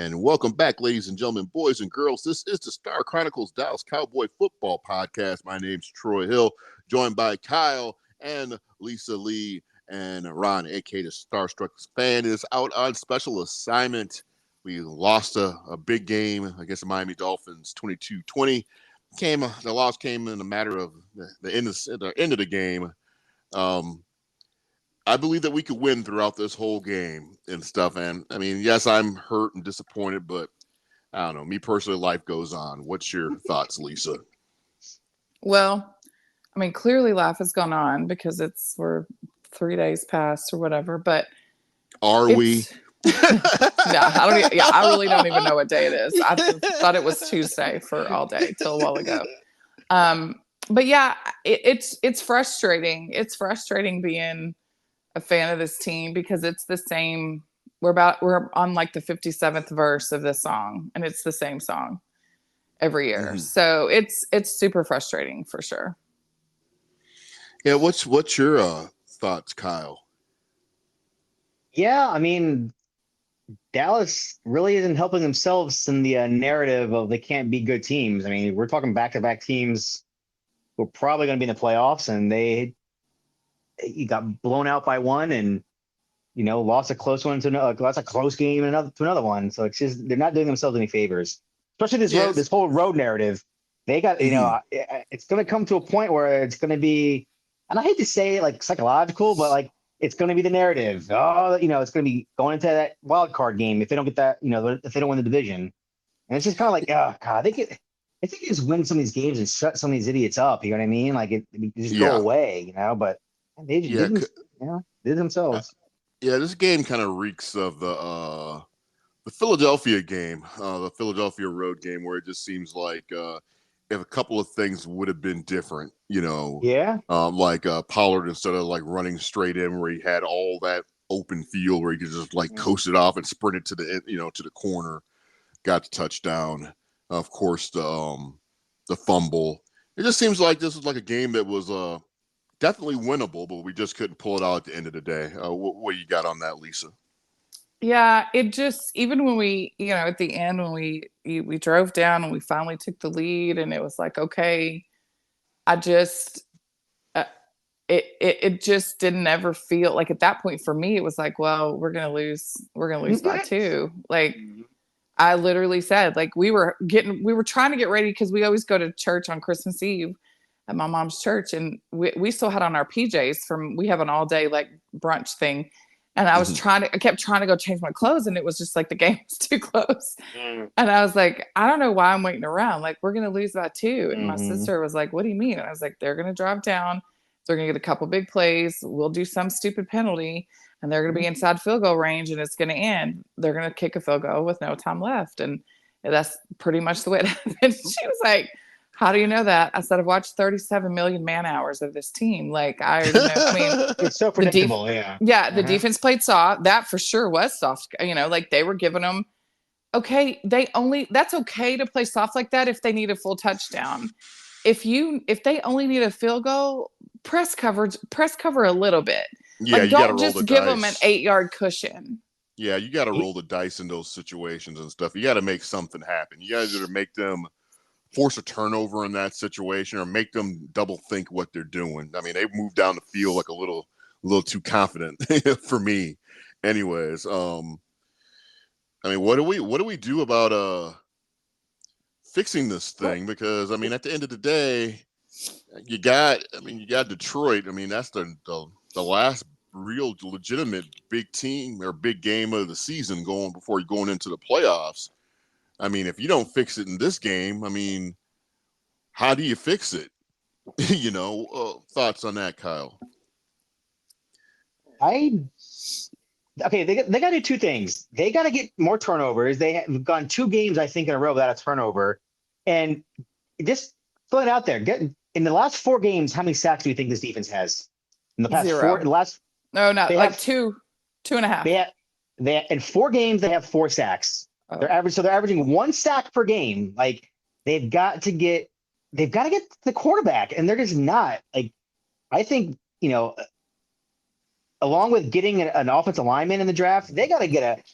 And welcome back, ladies and gentlemen, boys and girls. This is the Star Chronicles Dallas Cowboy Football Podcast. My name's Troy Hill, joined by Kyle and Lisa Lee and Ron, aka the Starstruck fan, is out on special assignment. We lost a big game against the Miami Dolphins, 22-20. The loss came in a matter of the end of the game. I believe that we could win throughout this whole game and stuff. And I mean, yes, I'm hurt and disappointed, but I don't know. Me personally, life goes on. What's your thoughts, Lisa? Well, I mean, clearly life has gone on because we're 3 days past or whatever. But are we? I really don't even know what day it is. I thought it was Tuesday for all day till a while ago. But yeah, it's frustrating. It's frustrating being a fan of this team because it's the same. We're on like the 57th verse of this song, and it's the same song every year. Mm-hmm. So it's super frustrating for sure. Yeah, what's your thoughts, Kyle? Yeah, I mean, Dallas really isn't helping themselves in the narrative of they can't be good teams. I mean, we're talking back-to-back teams who are probably going to be in the playoffs, and you got blown out by one, and lost a close one to another. Lost a close game to another one. So it's just they're not doing themselves any favors, especially this whole road narrative. They got it's going to come to a point where it's going to be, and I hate to say it like psychological, but like it's going to be the narrative. Oh, it's going to be going into that wild card game if they don't get that. If they don't win the division, and it's just kind of like, oh God, I think you just win some of these games and shut some of these idiots up. You know what I mean? Like it just go away. But. They did themselves. This game kind of reeks of the Philadelphia game, the Philadelphia road game, where it just seems like if a couple of things would have been different, like Pollard, instead of like running straight in where he had all that open field where he could just like coast it off and sprint it to the corner, got the touchdown. Of course, the fumble. It just seems like this was like a game that was definitely winnable, but we just couldn't pull it out at the end of the day. What you got on that, Lisa? Yeah, it just, even when we, at the end when we drove down and we finally took the lead, and it was like, okay, I just it just didn't ever feel like at that point for me it was like, well, we're gonna lose by 2. Like I literally said, like we were trying to get ready because we always go to church on Christmas Eve at my mom's church, and we still had on our PJs we have an all day like brunch thing, and I kept trying to go change my clothes, and it was just like the game was too close, and I was like, I don't know why I'm waiting around, like we're gonna lose by 2, and my sister was like, what do you mean? And I was like, they're gonna drive down, they're gonna get a couple big plays, we'll do some stupid penalty, and they're gonna be inside field goal range, and it's gonna end, they're gonna kick a field goal with no time left, and that's pretty much the way it happened. She was like, how do you know that? I said, I've watched 37 million man hours of this team. Like, I already know. I mean, it's so predictable. The defense played soft. That for sure was soft. Like they were giving them, okay, that's okay to play soft like that if they need a full touchdown. If they only need a field goal, press cover a little bit. Yeah, like, don't just give them an 8-yard cushion. Yeah, you got to roll the dice in those situations and stuff. You got to make something happen. You got to either make them force a turnover in that situation or make them double think what they're doing. I mean, they moved down the field like a little too confident for me. Anyways, I mean, what do we do about fixing this thing? Because I mean, at the end of the day, you got Detroit. I mean, that's the last real legitimate big team or big game of the season before you're going into the playoffs. I mean, if you don't fix it in this game, I mean, how do you fix it? Thoughts on that, Kyle? They got to do 2 things. They got to get more turnovers. They have gone 2 games, I think, in a row without a turnover. And just throw it out there. In the last 4 games, how many sacks do you think this defense has? In the past 0. 4? No, not like 2 and a half. They in 4 games, they have 4 sacks. Oh. They're averaging 1 sack per game. Like they've got to get the quarterback, and they're just not. Like I think along with getting an offensive lineman in the draft, they got to get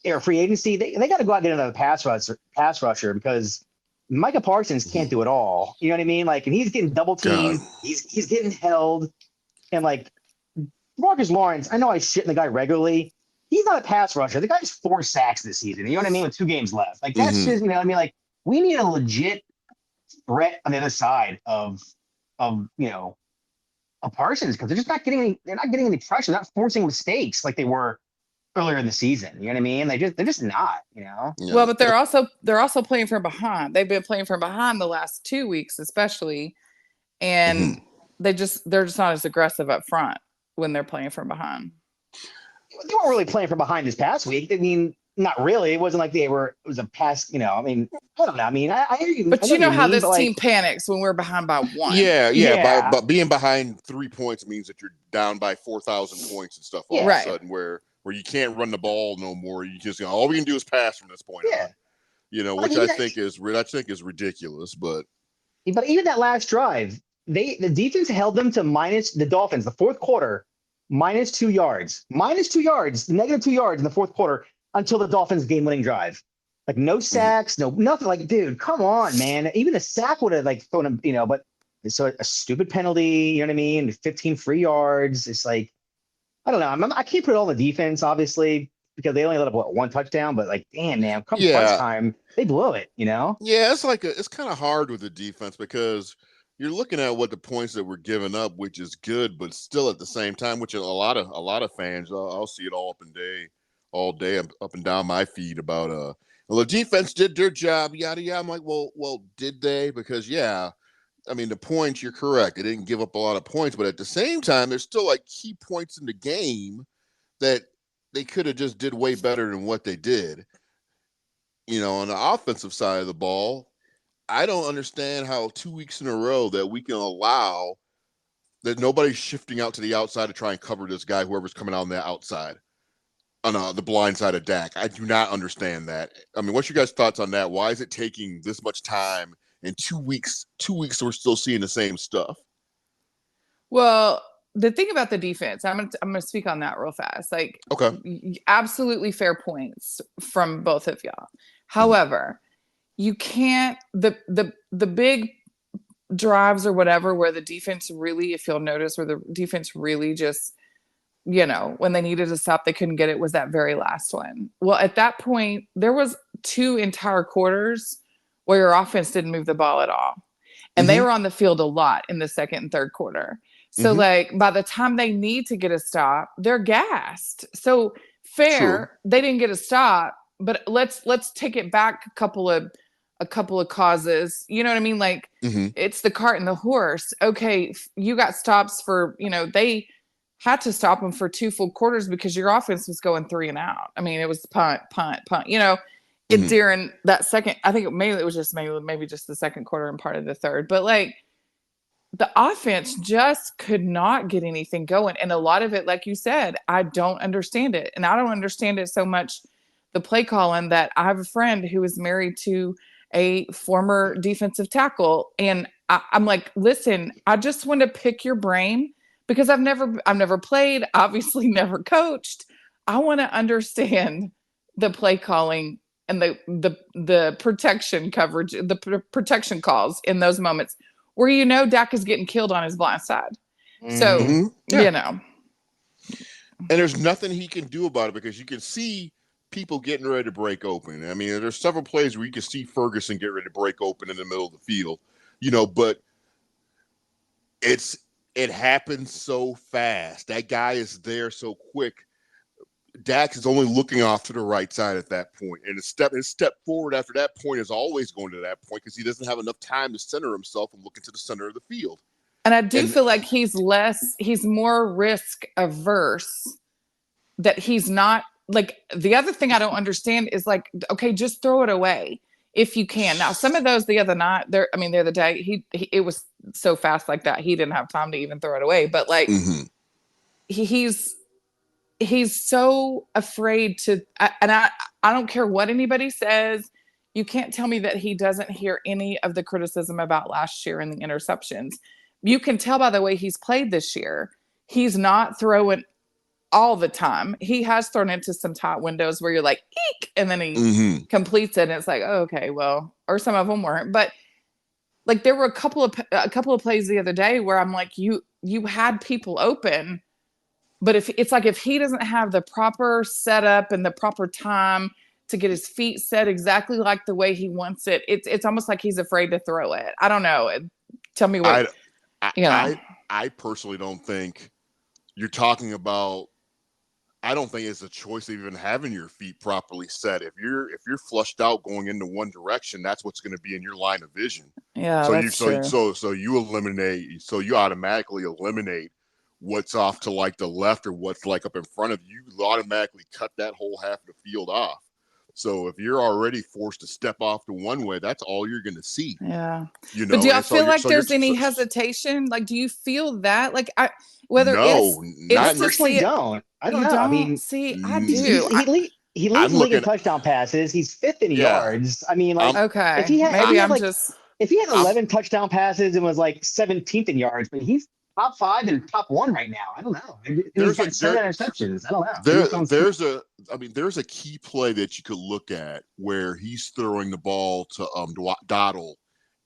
or free agency, they got to go out and get another pass rusher because Micah Parsons can't do it all. You know what I mean? Like, and he's getting double teamed. He's getting held. And like Marcus Lawrence, I know I shit in the guy regularly. He's not a pass rusher. The guy has 4 sacks this season. You know what I mean? With 2 games left. Like that's just, you know what I mean? Like we need a legit threat on the other side of Parsons because they're just not getting any pressure. They're not forcing mistakes like they were earlier in the season. You know what I mean? They're just not, you know. Yeah. Well, but they're also playing from behind. They've been playing from behind the last 2 weeks, especially, and they're just not as aggressive up front when they're playing from behind. They weren't really playing from behind this past week. I mean, not really. It wasn't like it was a pass, you know. I mean, I don't know. I mean, I hear you. But you know how this team panics when we're behind by 1. Yeah. But being behind 3 points means that you're down by 4,000 points and stuff all of a sudden where you can't run the ball no more. You just all we can do is pass from this point on. You know, which I think is ridiculous. But even that last drive, the defense held them to the Dolphins, the fourth quarter, -2 yards, -2 yards, -2 yards in the fourth quarter until the Dolphins game-winning drive. Like no sacks, no nothing. Like, dude, come on, man. Even a sack would have like thrown him, you know. But so a stupid penalty, you know what I mean? 15 free yards. It's like I don't know. I can't put it all in the defense, obviously, because they only let up 1 touchdown. But like, damn, man, come crunch time, they blew it. You know? Yeah, it's kind of hard with the defense because you're looking at what the points that were given up, which is good, but still at the same time, which a lot of fans, I'll see it all day up and down my feed about well, the defense did their job, yada yada. I'm like, well, did they? Because I mean, the points, you're correct. They didn't give up a lot of points, but at the same time, there's still like key points in the game that they could have just did way better than what they did. You know, on the offensive side of the ball, I don't understand how 2 weeks in a row that we can allow that nobody's shifting out to the outside to try and cover this guy, whoever's coming out on the outside, on the blind side of Dak. I do not understand that. I mean, what's your guys' thoughts on that? Why is it taking this much time? In 2 weeks, we're still seeing the same stuff. Well, the thing about the defense, I'm gonna speak on that real fast. Like, absolutely fair points from both of y'all. However, you can't the big drives or whatever where the defense really, if you'll notice, where the defense really just, you know, when they needed to stop, they couldn't get it, was that very last one. Well, at that point, there was 2 entire quarters where your offense didn't move the ball at all. And they were on the field a lot in the second and third quarter. So like by the time they need to get a stop, they're gassed. So fair, they didn't get a stop, but let's take it back a couple of causes. You know what I mean? Like it's the cart and the horse. Okay, you got stops for, you know, they had to stop them for 2 full quarters because your offense was going 3 and out. I mean, it was punt, you know. During that second, I think it was just maybe just the second quarter and part of the third, but like the offense just could not get anything going. And a lot of it, like you said, I don't understand it. And I don't understand it so much, the play calling, that I have a friend who is married to a former defensive tackle. And I'm like, listen, I just want to pick your brain because I've never played, obviously never coached. I want to understand the play calling and the protection coverage, the protection calls in those moments where, you know, Dak is getting killed on his blind side. So, you know. And there's nothing he can do about it because you can see people getting ready to break open. I mean, there's several plays where you can see Ferguson get ready to break open in the middle of the field, you know, but it happens so fast. That guy is there so quick. Dak is only looking off to the right side at that point, and his step forward after that point is always going to that point because he doesn't have enough time to center himself and look into the center of the field. And I do feel like he's more risk averse, that he's not like, the other thing I don't understand is like, okay, just throw it away if you can. Now, some of those the other day, it was so fast like that, he didn't have time to even throw it away. But like, he's so afraid to, and I don't care what anybody says. You can't tell me that he doesn't hear any of the criticism about last year and the interceptions. You can tell by the way he's played this year. He's not throwing all the time. He has thrown into some tight windows where you're like, eek, and then he completes it, and it's like, oh, okay, well, or some of them weren't, but like there were a couple of plays the other day where I'm like, you had people open, but if it's like if he doesn't have the proper setup and the proper time to get his feet set exactly like the way he wants it, it's almost like he's afraid to throw it. I don't know. Tell me what I personally don't think you're talking about. I don't think it's a choice of even having your feet properly set. If you're flushed out going into one direction, that's what's going to be in your line of vision. Yeah, so that's true. So you automatically eliminate what's off to like the left or what's like up in front of you. You automatically cut that whole half of the field off. So if you're already forced to step off to one way, that's all you're going to see. Yeah. You know. But do y'all feel like there's any hesitation? Like, do you feel that? Like, I personally don't. I don't know. Don't? I mean, see, I do. He leads the league in touchdown passes. He's fifth in yards. I mean, like, okay, if he had, if he had 11 I'm, touchdown passes and was like 17th in yards, but he's top 5 and top 1 right now. I don't know. He's got 7 interceptions. I don't know. There's a key play that you could look at where he's throwing the ball to Dottle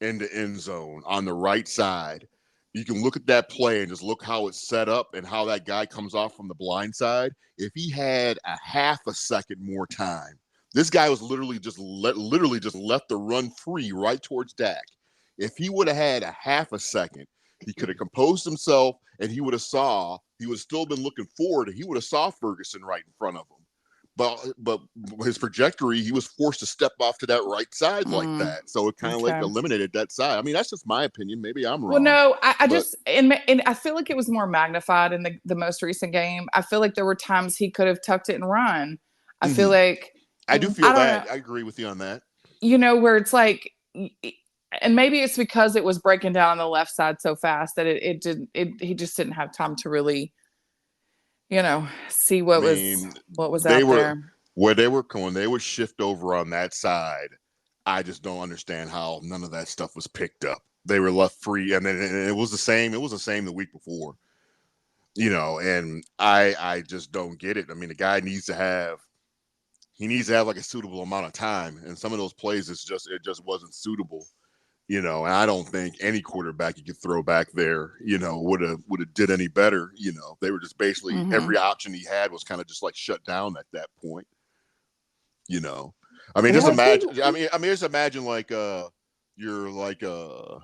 in the end zone on the right side. You can look at that play and just look how it's set up and how that guy comes off from the blind side. If he had a half a second more time, this guy was literally just left the run free right towards Dak. If he would have had a half a second, he could have composed himself and he would have still been looking forward and he would have saw Ferguson right in front of him. But his trajectory, he was forced to step off to that right side like that. So it kind of like eliminated that side. I mean, that's just my opinion. Maybe I'm wrong. Well, no, and I feel like it was more magnified in the most recent game. I feel like there were times he could have tucked it and run. I feel like I do feel that. I agree with you on that. You know, where it's like, and maybe it's because it was breaking down on the left side so fast that he just didn't have time to really, see what was out there. Where they were going, they would shift over on that side. I just don't understand how none of that stuff was picked up. They were left free, and then it was the same. It was the same the week before, and I just don't get it. I mean, the guy needs to have like a suitable amount of time, and some of those plays, it just wasn't suitable. And I don't think any quarterback you could throw back there, would have did any better. They were just basically every option he had was kind of just like shut down at that point. I mean, just imagine. I mean, just imagine like you're like in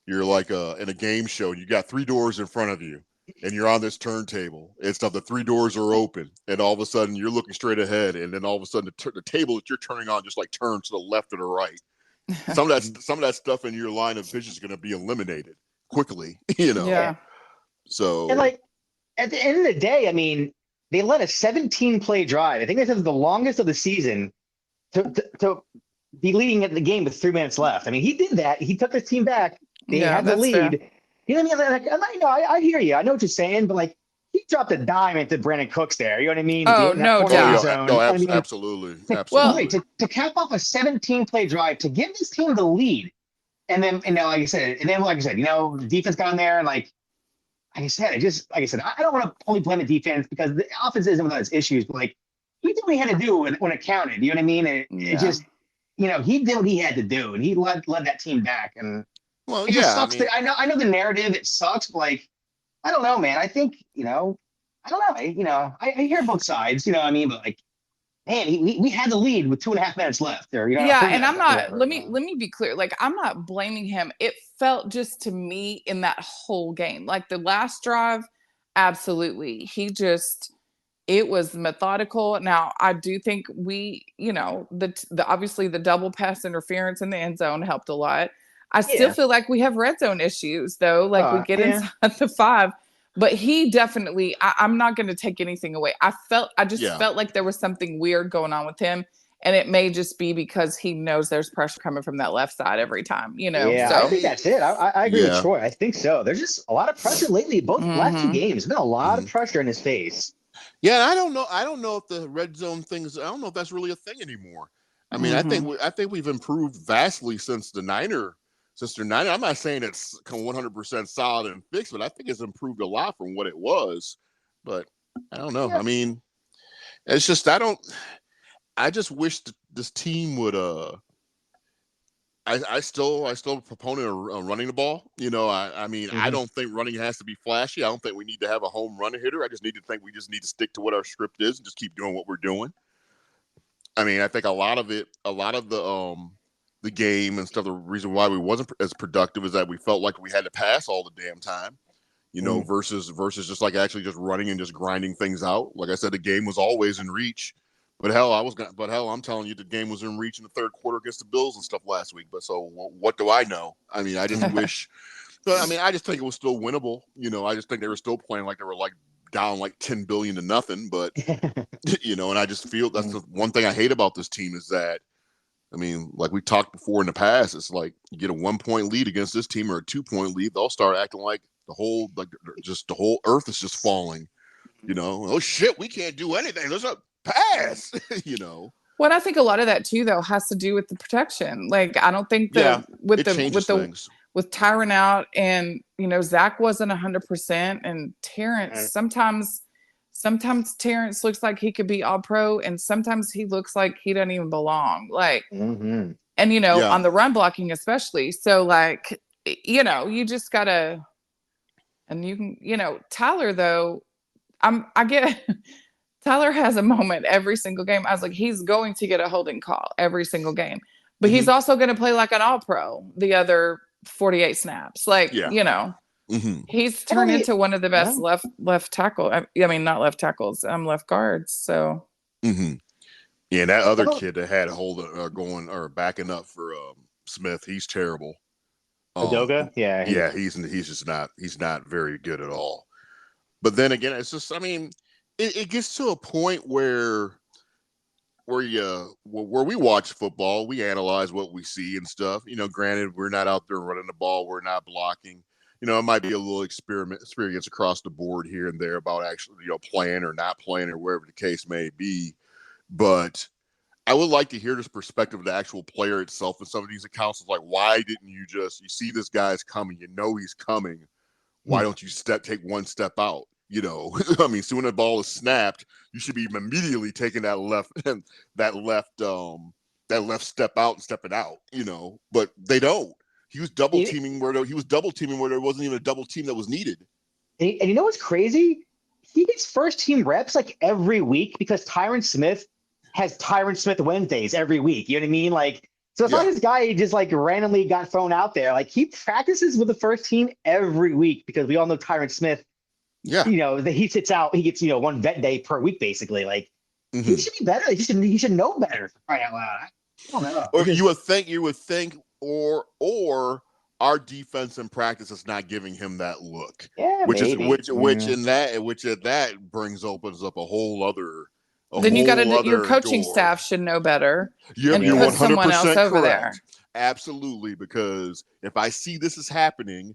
a game show. And you got 3 doors in front of you, and you're on this turntable and stuff. The 3 doors are open, and all of a sudden you're looking straight ahead, and then all of a sudden the table that you're turning on just like turns to the left or the right. Some of that stuff in your line of vision is going to be eliminated quickly, Yeah. So, and like at the end of the day, I mean, they led a 17-play drive. I think this is the longest of the season to be leading at the game with 3 minutes left. I mean, he did that. He took his team back. They had the lead. Fair. You know what I mean? Like, I hear you. I know what you're saying, but like, he dropped a dime into Brandon Cooks there. You know what I mean? Oh, no doubt. Absolutely. Well, to cap off a 17-play drive, to give this team the lead, and then, like I said, defense got in there, and like I said, I don't want to only blame the defense because the offense isn't without its issues, but like, he did what he had to do when it counted. You know what I mean? It just, he did what he had to do, and he led that team back. And it just sucks. I know the narrative, it sucks, but like, I don't know, man. I think, I don't know. I hear both sides, you know what I mean? But like, man, we had the lead with 2.5 minutes left there. And I'm not, let me be clear. Like, I'm not blaming him. It felt just to me in that whole game, like the last drive, absolutely. It was methodical. Now, I do think obviously the double pass interference in the end zone helped a lot. I still feel like we have red zone issues, though. Like, we get inside the 5. But he definitely, I'm not going to take anything away. I just felt like there was something weird going on with him. And it may just be because he knows there's pressure coming from that left side every time, Yeah, So I think that's it. I agree with Troy. I think so. There's just a lot of pressure lately. Both last 2 games, there's been a lot of pressure in his face. Yeah, I don't know if the red zone things. I don't know if that's really a thing anymore. I mean, I think we've improved vastly since the Niner. I'm not saying it's 100% solid and fixed, but I think it's improved a lot from what it was. But I don't know. Yeah. I mean, it's just I just wish this team would I still a proponent of running the ball. I mean, I don't think running has to be flashy. I don't think we need to have a home run hitter. I just need to stick to what our script is and just keep doing what we're doing. I mean, I think a lot of the game and stuff, the reason why we wasn't as productive is that we felt like we had to pass all the damn time, versus just like actually just running and just grinding things out. Like I said, the game was always in reach. But I'm telling you, the game was in reach in the third quarter against the Bills and stuff last week. But so what do I know? I mean, I just wish. But I mean, I just think it was still winnable. I just think they were still playing like they were like down like 10 billion to nothing. But and I just feel that's the one thing I hate about this team is that. I mean, like we talked before in the past, it's like you get a 1-point lead against this team or a 2-point lead, they'll start acting like the whole earth is just falling. Oh shit, we can't do anything. There's a pass. Well, I think a lot of that too, though, has to do with the protection. Like, I don't think that with Tyron out and Zach wasn't 100%, and Terrence sometimes Terrence looks like he could be all pro, and sometimes he looks like he doesn't even belong. Like, and on the run blocking especially. So like, you just gotta, and you can, Tyler though. I get Tyler has a moment every single game. I was like, he's going to get a holding call every single game, but he's also going to play like an all pro the other 48 snaps. Like, he's turned into one of the best left tackle. I mean, not left tackles, left guards. So, yeah, that other kid that had a hold going or backing up for Smith, he's terrible. Adoga, he's not very good at all. But then again, it's just, I mean, it gets to a point where we watch football, we analyze what we see and stuff. Granted, we're not out there running the ball, we're not blocking. It might be a little experience across the board here and there about actually, playing or not playing or wherever the case may be. But I would like to hear this perspective of the actual player itself and some of these accounts. Like, why didn't you see this guy's coming, he's coming. Why don't you take one step out? I mean, so when the ball is snapped, you should be immediately taking that left step out and stepping out, but they don't. He was double teaming where there wasn't even a double team that was needed. And you know what's crazy? He gets first team reps like every week because Tyron Smith has Tyron Smith Wednesdays every week. You know what I mean? Like, so it's not this guy who just like randomly got thrown out there. Like, he practices with the first team every week because we all know Tyron Smith. Yeah. That he sits out, he gets, one vet day per week, basically. Like, he should be better. He should know better. Right out loud. I don't know. Or you would think, or our defense in practice is not giving him that look. Yeah, which that opens up a whole other. Then you got to your coaching staff should know better. You're and put someone else correct. over there. Absolutely, because if I see this is happening,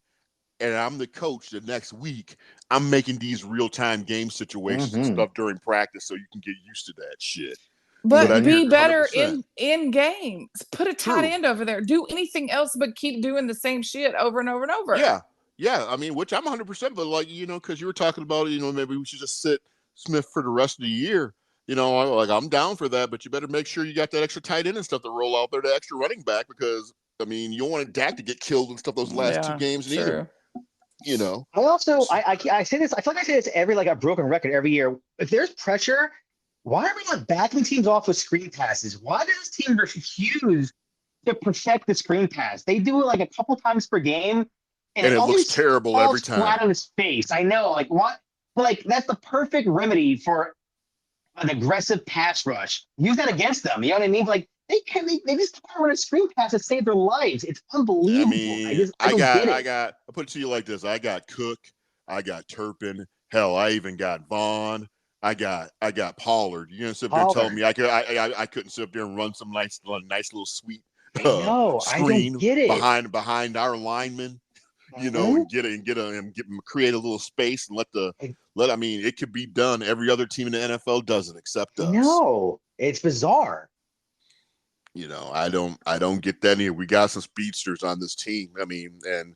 and I'm the coach the next week, I'm making these real-time game situations and stuff during practice so you can get used to that shit. But be better in games. Put a tight end over there. Do anything else but keep doing the same shit over and over and over. Yeah. Yeah. I mean, which I'm 100%, but like, because you were talking about, maybe we should just sit Smith for the rest of the year. I'm down for that, but you better make sure you got that extra tight end and stuff to roll out there, the extra running back, because, I mean, you don't want Dak to get killed and stuff those last two games either. I also I say this. I feel like I say this every a broken record every year. If there's pressure, why are we not backing teams off with screen passes? Why does this team refuse to protect the screen pass? They do it a couple times per game, and it looks terrible every time. Flat on his face. I know. What? That's the perfect remedy for an aggressive pass rush. Use that against them. You know what I mean? They just run a screen pass to save their lives. It's unbelievable. I'll put it to you like this. I got Cook, I got Turpin, hell, I even got Vaughn, I got Pollard. You're gonna sit there and tell me I couldn't sit up there and run some nice little sweet screen behind our linemen, and create a little space and I mean, it could be done. Every other team in the NFL doesn't except us. No, it's bizarre. I don't get that here. We got some speedsters on this team. I'm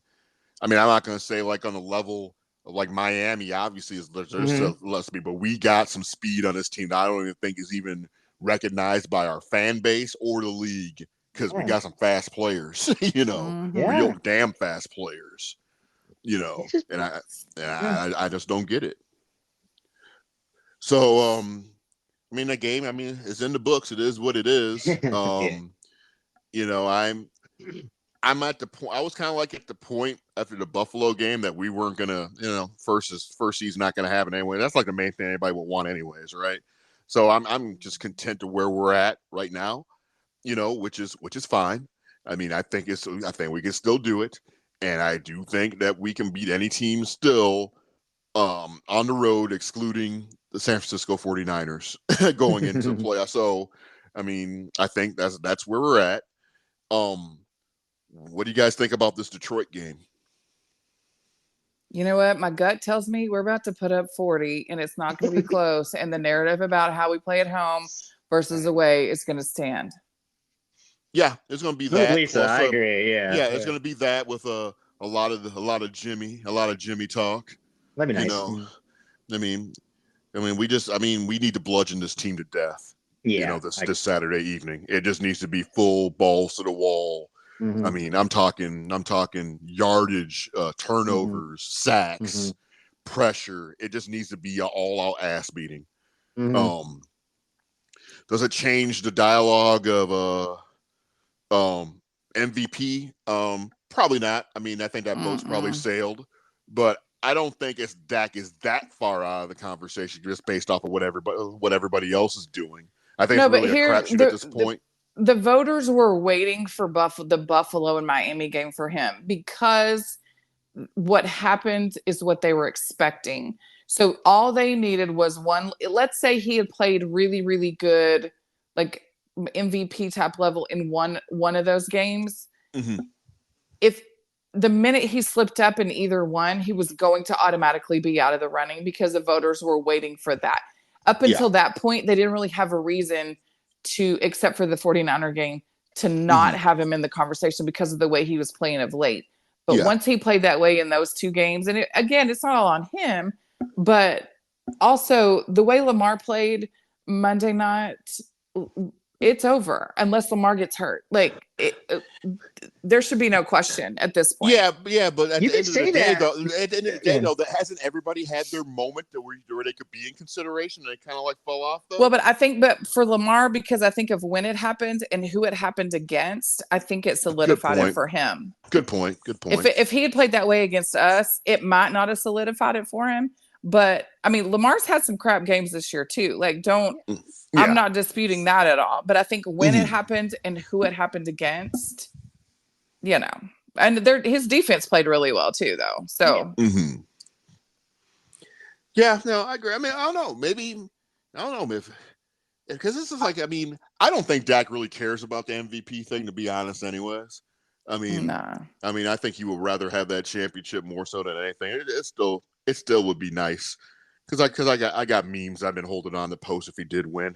not going to say on the level like Miami, obviously there's Mm-hmm. less speed, but we got some speed on this team that I don't even think is even recognized by our fan base or the league, because we Yeah. got some fast players, Mhm. real Yeah. damn fast players, It's just, and yeah. I just don't get it. So, I mean, the game, I mean, it's in the books. It is what it is. Yeah. You know, I'm at the point. I was kind of like at the point after the Buffalo game that we weren't gonna, first season not gonna happen anyway. That's like the main thing anybody would want, anyways, right? So I'm just content to where we're at right now, which is fine. I mean, I think we can still do it, and I do think that we can beat any team still, on the road, excluding the San Francisco 49ers going into the playoffs. So, I mean, I think that's where we're at. What do you guys think about this Detroit game? You know what? My gut tells me we're about to put up 40 and it's not going to be close. And the narrative about how we play at home versus away is going to stand. Yeah, it's going to be With that. Lisa, Plus, I agree. Yeah. yeah, it's going to be that with a lot of Jimmy talk. That'd be You nice. know, I mean, we need to bludgeon this team to death. Yeah. This Saturday evening, it just needs to be full balls to the wall. Mm-hmm. I mean, I'm talking yardage, turnovers, sacks, pressure. It just needs to be an all-out ass beating. Mm-hmm. Does it change the dialogue of MVP? Probably not. I mean, I think that boat's probably sailed, but I don't think Dak is that far out of the conversation just based off of what everybody else is doing. I think No, it's but really a here crapshoot at this point. the voters were waiting for the Buffalo and Miami game for him because what happened is what they were expecting. So all they needed was one. Let's say he had played really, really good, like MVP type level in one of those games. Mm-hmm. If the minute he slipped up in either one, he was going to automatically be out of the running because the voters were waiting for that. Up until that point, they didn't really have a reason to, except for the 49er game, to not have him in the conversation because of the way he was playing of late. But once he played that way in those two games, and again, it's not all on him, but also the way Lamar played Monday night, it's over unless Lamar gets hurt. Like there should be no question at this point. Yeah, but at You the could end of say the day, that. though, that hasn't everybody had their moment where they could be in consideration and they kind of like fall off though? Well, but for Lamar, because I think of when it happened and who it happened against, I think it solidified it for him. Good point. If he had played that way against us, it might not have solidified it for him. But I mean, Lamar's had some crap games this year too. Like, I'm not disputing that at all. But I think when it happened and who it happened against, and his defense played really well too, though. So, yeah, no, I agree. I mean, I don't know. Maybe I don't know if because this is like, I mean, I don't think Dak really cares about the MVP thing, to be honest. Anyways, I mean, I think he would rather have that championship more so than anything. It still would be nice because I got memes I've been holding on to post if he did win.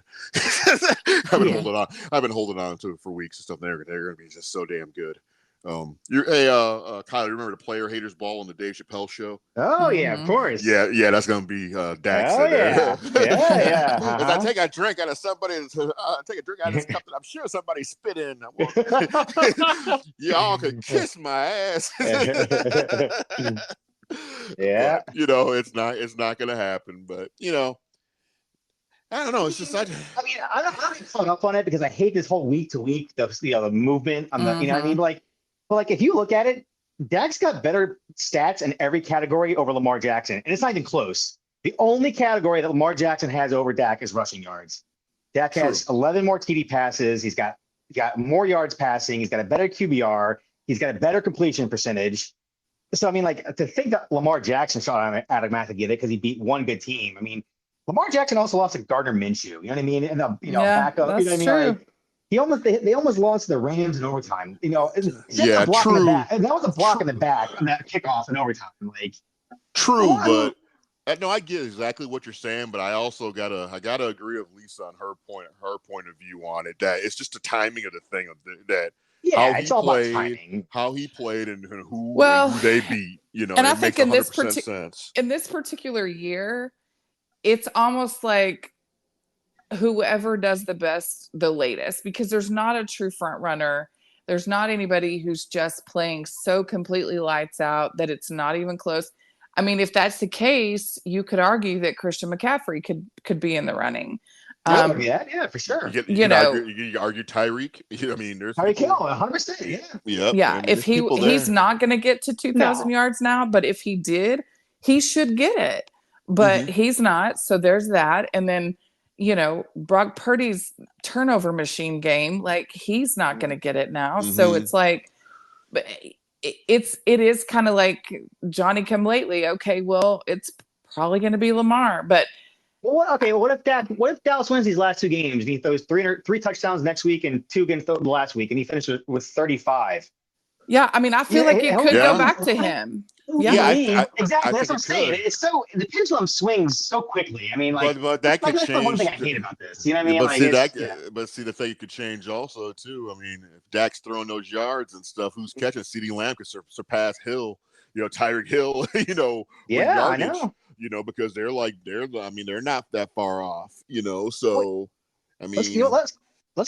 I've been holding on to it for weeks and stuff. They're gonna be just so damn good. Kyle, you remember the Player Haters Ball on the Dave Chappelle show? Oh yeah, of course. Yeah, that's gonna be Dax. Oh yeah, yeah. As I take a drink out of this cup that I'm sure somebody spit in. Y'all could kiss my ass. Yeah. But, it's not gonna happen. But I don't know. It's just I'm not hung up on it because I hate this whole week to week the movement on the you know what I mean, but if you look at it, Dak's got better stats in every category over Lamar Jackson, and it's not even close. The only category that Lamar Jackson has over Dak is rushing yards. Dak has 11 more TD passes. He's got more yards passing. He's got a better QBR. He's got a better completion percentage. So I mean, to think that Lamar Jackson shot automatically get it because he beat one good team. I mean, Lamar Jackson also lost to Gardner Minshew. You know what I mean? And backup. That's you know what I mean? true. They almost lost to the Rams in overtime. true. And that was a block in the back on that kickoff in overtime. True, but No, I get exactly what you're saying, but I also gotta agree with Lisa on her point of view on it. That it's just the timing of the thing of that how Yeah, he it's all about played, timing. and Well, who they beat. and I it think makes 100% sense. in this particular year, it's almost like whoever does the best the latest, because there's not a true front runner. There's not anybody who's just playing so completely lights out that it's not even close. I mean, if that's the case, you could argue that Christian McCaffrey could be in the running. Yeah, for sure. You can argue Tyreek. I mean, there's Tyreek people. Hill, 100%. Yeah. Yep. Yeah, I mean, if there's people there. he's not going to get to 2,000 No. yards now, but if he did, he should get it. But he's not, so there's that. And then, Brock Purdy's turnover machine game, like he's not going to get it now. So it's like, it is kind of like Johnny come lately. Okay, well, it's probably going to be Lamar, but What if Dallas wins these last two games and he throws three touchdowns next week and two against the last week and he finishes with 35? Yeah, I mean, I feel like it could go back to him. Yeah, exactly. That's what I'm saying. Could. It's so the pendulum swings so quickly. I mean, like, but that could change. That's the one thing I hate about this. You know what I mean? But see, the thing could change also too. I mean, if Dak's throwing those yards and stuff, who's catching? CeeDee Lamb could surpass Hill. Tyreek Hill. Yeah, yardage, I know. Because they're not that far off. So I mean, let's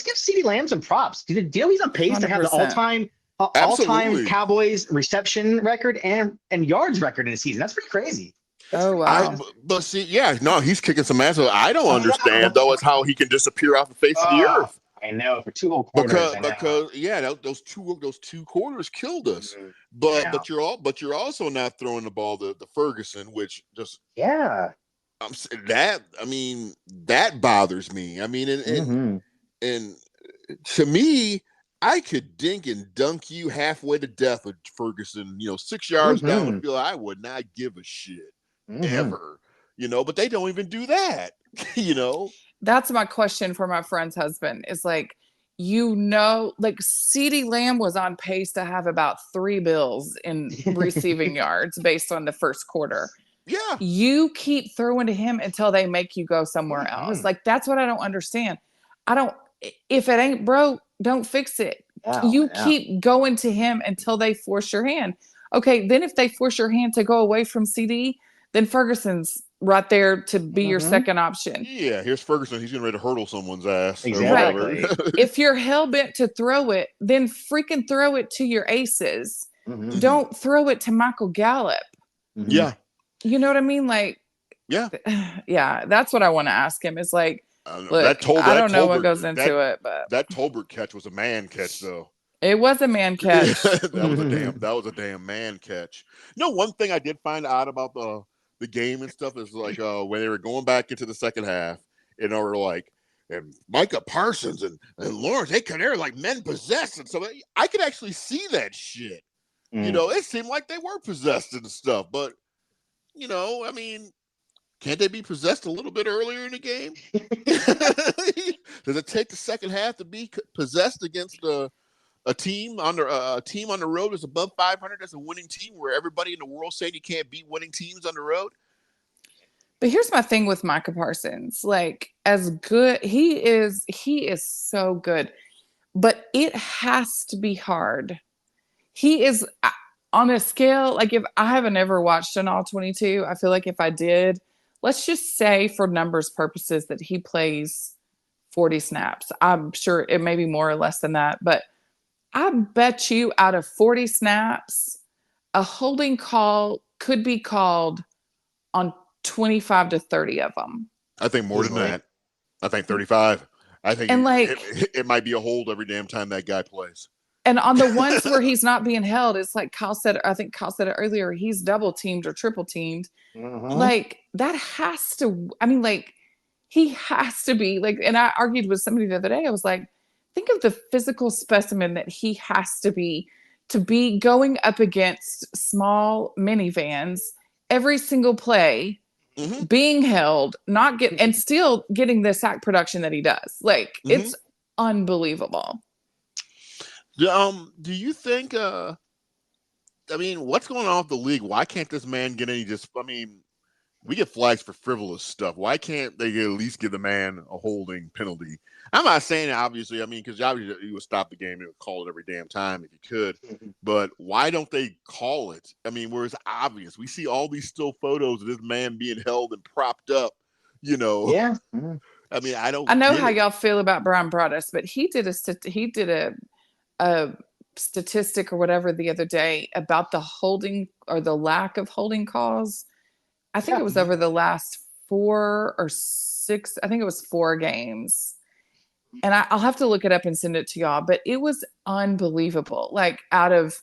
give CeeDee Lamb some props. Do you know he's on pace 100%. To have the all-time Cowboys reception record and yards record in a season? That's pretty crazy. Oh wow! But see, he's kicking some ass. I don't understand though is how he can disappear off the face of the earth. I know, for 2 whole quarters. Because those two quarters killed us. But you're also not throwing the ball to Ferguson, which just that bothers me. I mean, and to me, I could dink and dunk you halfway to death with Ferguson. 6 yards down the field, I would not give a shit ever. But they don't even do that. That's my question for my friend's husband. Is like, like CeeDee Lamb was on pace to have about 3 bills in receiving yards based on the first quarter. Yeah. You keep throwing to him until they make you go somewhere else. Like, that's what I don't understand. If it ain't broke, don't fix it. Keep going to him until they force your hand. Okay, then if they force your hand to go away from CD, then Ferguson's right there to be your second option. Yeah, here's Ferguson. He's getting ready to hurdle someone's ass. Exactly. If you're hell-bent to throw it, then freaking throw it to your aces. Don't throw it to Michael Gallup. Yeah. You know what I mean? Like, yeah, that's what I want to ask him. Is like, look, I don't know what goes into it, but that Tolbert catch was a man catch, though. It was a man catch. that was a damn man catch. One thing I did find odd about the game and stuff is like when they were going back into the second half, and they were like, and Micah Parsons and Lawrence, they're like men possessed, and so I could actually see that shit. It seemed like they were possessed and stuff, but I mean, can't they be possessed a little bit earlier in the game? Does it take the second half to be possessed against a team on the road that's above 500? That's a winning team where everybody in the world saying you can't beat winning teams on the road. But here's my thing with Micah Parsons. Like, as good he is so good, but it has to be hard. He is on a scale, like, if I haven't ever watched an all 22, I feel like if I did, let's just say for numbers purposes that he plays 40 snaps. I'm sure it may be more or less than that, but I bet you out of 40 snaps, a holding call could be called on 25 to 30 of them. I think more than that. I think 35. I think it might be a hold every damn time that guy plays. And on the ones where he's not being held, it's like Kyle said it earlier, he's double teamed or triple teamed. Like, that has to, I mean, like, he has to be like, and I argued with somebody the other day. I was like, think of the physical specimen that he has to be going up against small minivans every single play, being held, and still getting the sack production that he does. Like, it's unbelievable. Do you think, I mean, what's going on with the league? Why can't this man get any we get flags for frivolous stuff. Why can't they at least give the man a holding penalty? I'm not saying obviously. I mean, because obviously you would stop the game and would call it every damn time if you could. But why don't they call it? I mean, where it's obvious. We see all these still photos of this man being held and propped up. You know. Yeah. I mean, I don't. I know get how it. y'all feel about Brian Broaddus, but he did a statistic or whatever the other day about the holding or the lack of holding calls. I think it was over the last 4 or 6. I think it was 4 games. And I'll have to look it up and send it to y'all, but it was unbelievable. Like out of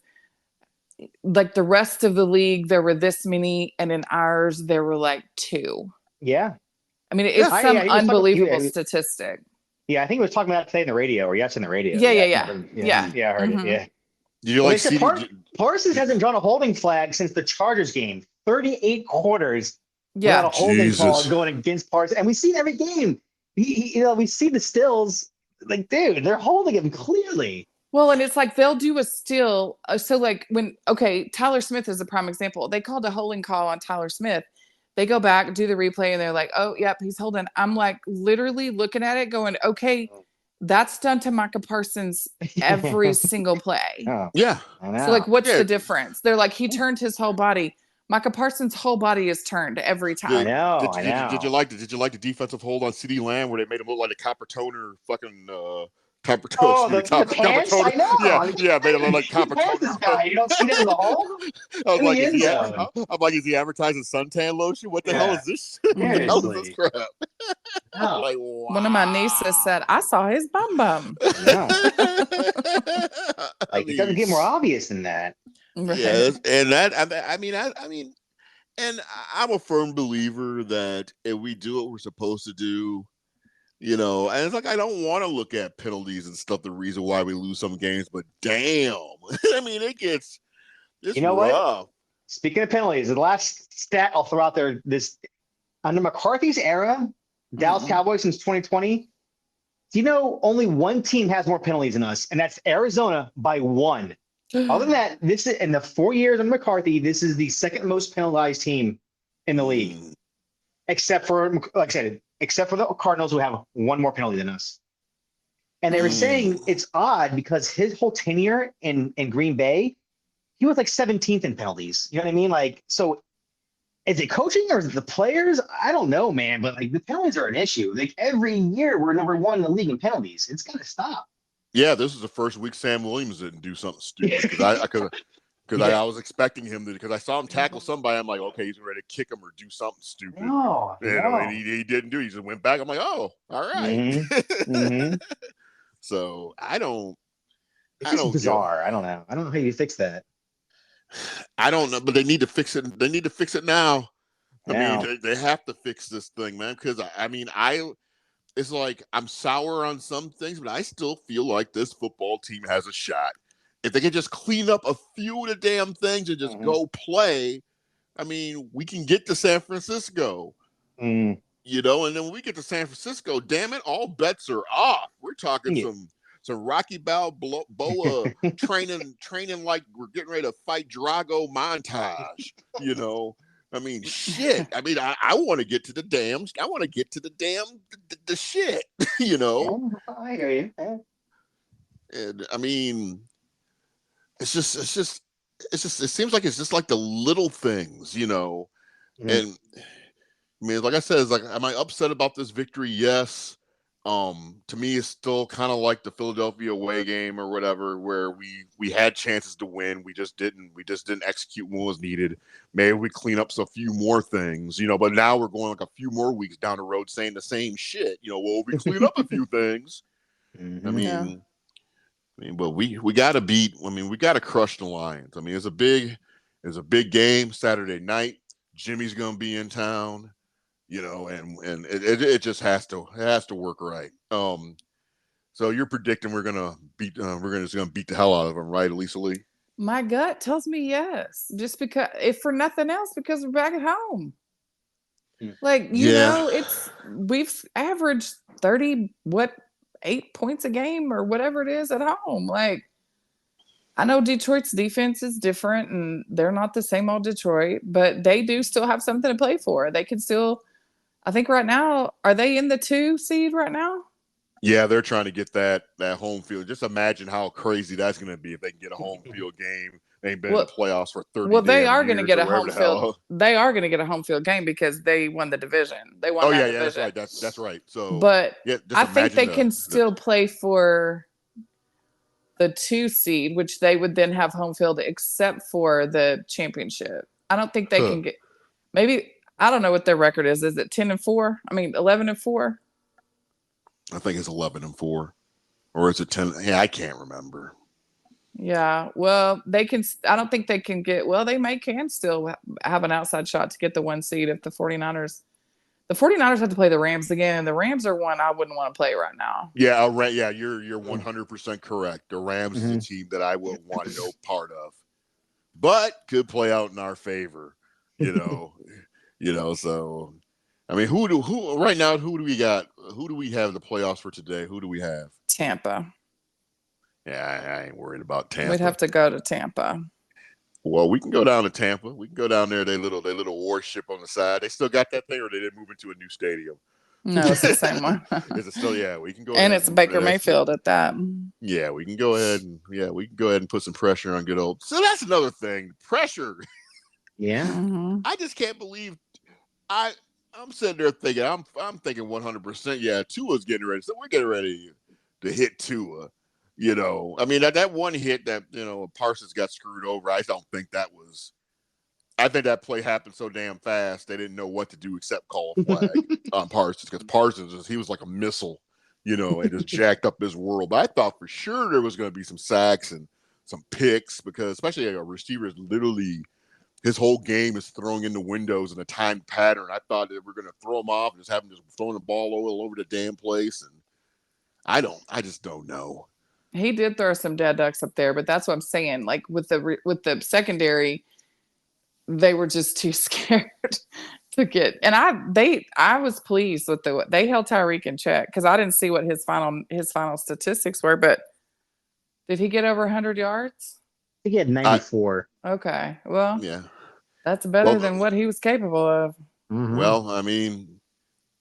like the rest of the league, there were this many, and in ours, there were like 2. Yeah. I mean, it's some he was unbelievable statistic. Yeah, I think he was talking about it today in the radio, or yesterday in the radio. Yeah. I heard it. Yeah. Did you like see? Parsons hasn't drawn a holding flag since the Chargers game. 38 quarters. Yeah, without a holding call going against Parsons, and we see it every game. We see the stills. Like, dude, they're holding him clearly. Well, and it's like they'll do a still. So, like Tyler Smith is a prime example. They called a holding call on Tyler Smith. They go back, do the replay, and they're like, "Oh, yep, he's holding." I'm like literally looking at it, going, "Okay, that's done to Micah Parsons every single play." Oh, yeah. So, like, what's the difference? They're like, he turned his whole body. Micah Parsons' whole body is turned every time. I know. Did you like the defensive hold on CeeDee Lamb where they made him look like a copper toner fucking copper toner? Oh, the pants? I know. Yeah, made him look like copper toner. This guy, you don't see that in the hole? I'm like, is he advertising suntan lotion? What the hell is this? What the hell is this crap? Oh. Like, wow. One of my nieces said, "I saw his bum." Yeah. Like, it doesn't get more obvious than that. Right. Yeah, and that I mean, and I'm a firm believer that if we do what we're supposed to do, you know, and it's like I don't want to look at penalties and stuff. The reason why we lose some games, but damn, I mean, it's rough. What? Speaking of penalties, the last stat I'll throw out there: under McCarthy's era, Dallas Cowboys since 2020. Do you know only one team has more penalties than us, and that's Arizona by 1. Other than that, this is in the 4 years under McCarthy, this is the second most penalized team in the league, except for, like I said, except for the Cardinals, who have 1 more penalty than us. And they were saying it's odd because his whole tenure in Green Bay, he was like 17th in penalties. You know what I mean? Like, so is it coaching or is it the players? I don't know, man. But like the penalties are an issue. Like every year we're number 1 in the league in penalties. It's got to stop. Yeah, this is the first week Sam Williams didn't do something stupid because I was expecting him to, because I saw him tackle somebody. I'm like, okay, he's ready to kick him or do something stupid. And he didn't do it. He just went back. I'm like, oh, all right. So It's just bizarre. I don't know. I don't know how you fix that. I don't know, but they need to fix it. They need to fix it now. I mean, they have to fix this thing, man. Because it's like I'm sour on some things, but I still feel like this football team has a shot. If they could just clean up a few of the damn things and just go play, I mean, we can get to San Francisco. You know, and then when we get to San Francisco, damn it, all bets are off. We're talking some Rocky Balboa training like we're getting ready to fight Drago montage, you know. I mean, shit. I mean, I want to get to the damn. I want to get to the damn the shit. You know. I hear you. And I mean, it seems like it's just like the little things, you know. And I mean, like I said, it's like, am I upset about this victory? Yes. To me, it's still kind of like the Philadelphia away game or whatever, where we had chances to win. We just didn't execute when was needed. Maybe we clean up a few more things, you know, but now we're going like a few more weeks down the road saying the same shit. You know, well, we clean up a few things. I mean, but we got to beat. I mean, we got to crush the Lions. I mean, it's a big game Saturday night. Jimmy's going to be in town. You know, and it just has to work right. So you're predicting we're gonna beat the hell out of them, right, Elisa Lee? My gut tells me yes, just because, if for nothing else, because we're back at home. Like, you know, we've averaged 8 points a game or whatever it is at home. Like, I know Detroit's defense is different, and they're not the same old Detroit, but they do still have something to play for. They can still, I think right now, are they in the 2 seed right now? Yeah, they're trying to get that home field. Just imagine how crazy that's going to be if they can get a home field game. They ain't been in the playoffs for 30 they damn are going to years get or a wherever home the field. hell. They are going to get a home field game because they won the division. They won that division. That's right. That's right. So, but yeah, just I think they can the still play for the 2 seed, which they would then have home field except for the championship. I don't think they can get. Maybe I don't know what their record is. Is it 10-4? I mean, 11-4. I think it's 11-4, or is it 10? Yeah, I can't remember. Yeah, well, they can. I don't think they can get. Well, they can still have an outside shot to get the 1 seed if the 49ers. The 49ers have to play the Rams again. The Rams are one I wouldn't want to play right now. Yeah, you're 100% correct. The Rams is a team that I would want no part of, but could play out in our favor. You know, so I mean, who right now? Who do we got? Who do we have in the playoffs for today? Who do we have? Tampa. Yeah, I ain't worried about Tampa. We'd have to go to Tampa. Well, we can go down to Tampa. We can go down there. They little warship on the side. They still got that thing, or they didn't move into a new stadium? No, it's the same one. Is it still? Yeah, we can go. And it's Baker Mayfield at that. Yeah, we can go ahead and put some pressure on good old. So that's another thing, pressure. Yeah, I just can't believe I'm sitting there thinking I'm thinking 100%. Yeah, Tua's getting ready. So we're getting ready to hit Tua. You know, I mean that one hit that Parsons got screwed over. I don't think that was. I think that play happened so damn fast they didn't know what to do except call a flag on Parsons, because Parsons he was like a missile, and just jacked up his world. But I thought for sure there was going to be some sacks and some picks, because especially a receiver is literally his whole game is throwing in the windows in a timed pattern. I thought that we're going to throw him off and just have him just throwing the ball all over the damn place, and I just don't know. He did throw some dead ducks up there, but that's what I'm saying. Like with the secondary, they were just too scared to get. And I was pleased with they held Tyreek in check, because I didn't see what his final statistics were. But did he get over 100 yards? He had 94. Okay, well, yeah, that's better than what he was capable of. Well, I mean.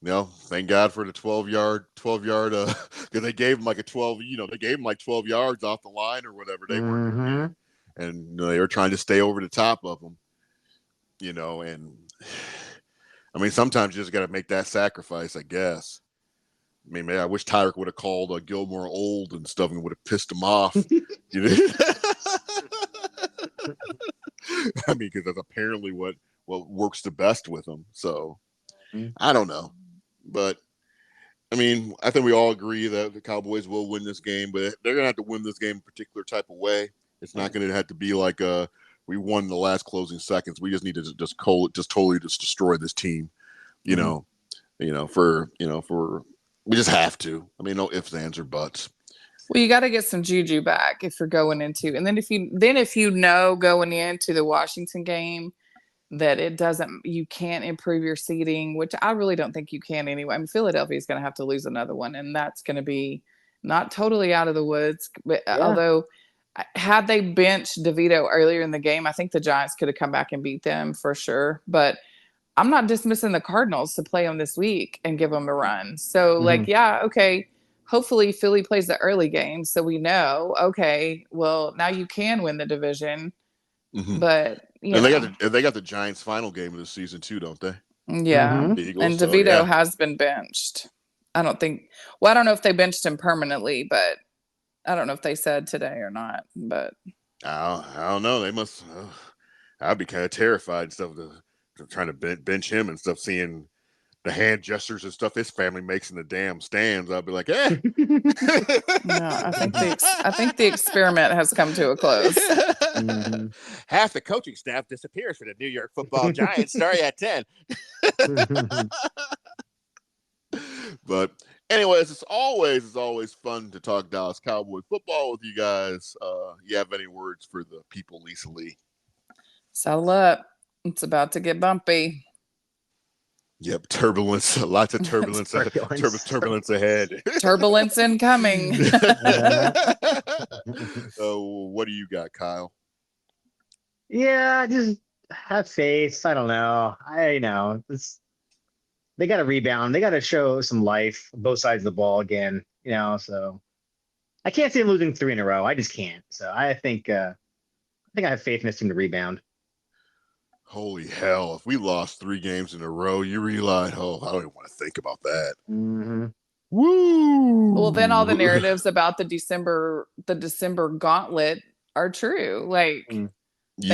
Thank God for the 12-yard, because they gave him like a 12, they gave him like 12 yards off the line or whatever they were, and they were trying to stay over the top of them, and I mean, sometimes you just got to make that sacrifice, I guess. I mean, man, I wish Tyreek would have called Gilmore old and stuff and would have pissed him off. I mean, because that's apparently what works the best with him. So I don't know. But, I mean, I think we all agree that the Cowboys will win this game, but they're going to have to win this game a particular type of way. It's not going to have to be like we won in the last closing seconds. We just need to just totally destroy this team, we just have to. I mean, no ifs, ands, or buts. Well, you got to get some juju back if you're going into, and then if you know going into the Washington game that you can't improve your seeding, which I really don't think you can anyway. I mean, Philadelphia is going to have to lose another one, and that's going to be not totally out of the woods. But although, had they benched DeVito earlier in the game, I think the Giants could have come back and beat them for sure. But I'm not dismissing the Cardinals to play them this week and give them a run. So, okay. Hopefully Philly plays the early game, so we know, okay, well, now you can win the division. But they got the Giants' final game of the season too, don't they? Yeah, Eagles, and DeVito has been benched. I don't know if they benched him permanently, but I don't know if they said today or not. But I don't know. They must. I'd be kind of terrified and stuff trying to bench him and stuff, seeing the hand gestures and stuff his family makes in the damn stands. I'd be like, eh. No, I think the experiment has come to a close. Half the coaching staff disappears for the New York Football Giants starting at 10. But anyways, it's always fun to talk Dallas Cowboy football with you guys. You have any words for the people, Lisa Lee? Saddle up. It's about to get bumpy. Yep, turbulence. Lots of turbulence. Turbulence ahead. Turbulence incoming. What do you got, Kyle? Yeah, just have faith. I don't know. They got to rebound. They got to show some life, both sides of the ball again. So I can't see them losing 3 in a row. I just can't. So I think I have faith in this team to rebound. Holy hell! If we lost 3 games in a row, you realize, I don't even want to think about that. Mm-hmm. Woo! Well, then all the narratives about the December gauntlet are true. Like, thank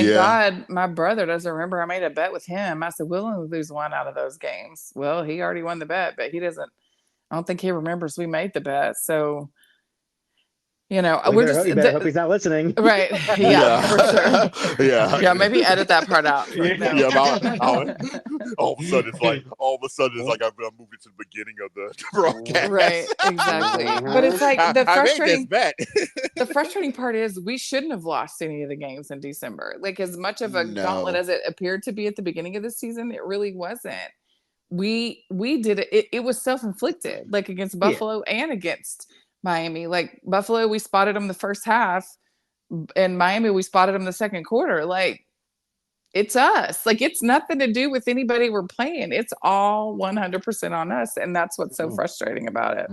God my brother doesn't remember I made a bet with him. I said, we'll only lose 1 out of those games. Well, he already won the bet, but I don't think he remembers we made the bet. So, we're you better hope he's not listening. Right. Yeah, for sure. Yeah. Maybe edit that part out. All of a sudden it's like I'm moving to the beginning of the broadcast. Right, exactly. But it's like the frustrating part is we shouldn't have lost any of the games in December. Like, as much of a gauntlet as it appeared to be at the beginning of the season, it really wasn't. We did it. It was self-inflicted, like against Buffalo and against Miami. Like, Buffalo, we spotted them the first half, and Miami, we spotted them the second quarter. Like, it's us. Like, it's nothing to do with anybody we're playing. It's all 100% on us, and that's what's so frustrating about it.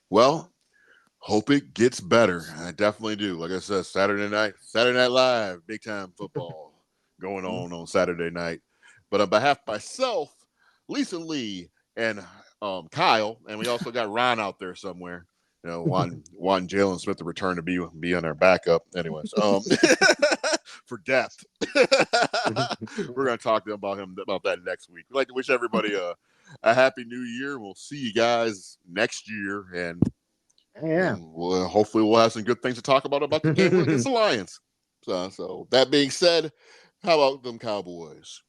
Well, hope it gets better. I definitely do. Like I said, Saturday Night Live, big time football going on Saturday night. But on behalf of myself, Lisa Lee, and Kyle, and we also got Ron out there somewhere. Wanting Jalen Smith to return to be on our backup. Anyways, for depth, we're gonna talk about that next week. We'd like to wish everybody a happy New Year. We'll see you guys next year, and hopefully we'll have some good things to talk about the game against the Lions. So that being said, how about them Cowboys?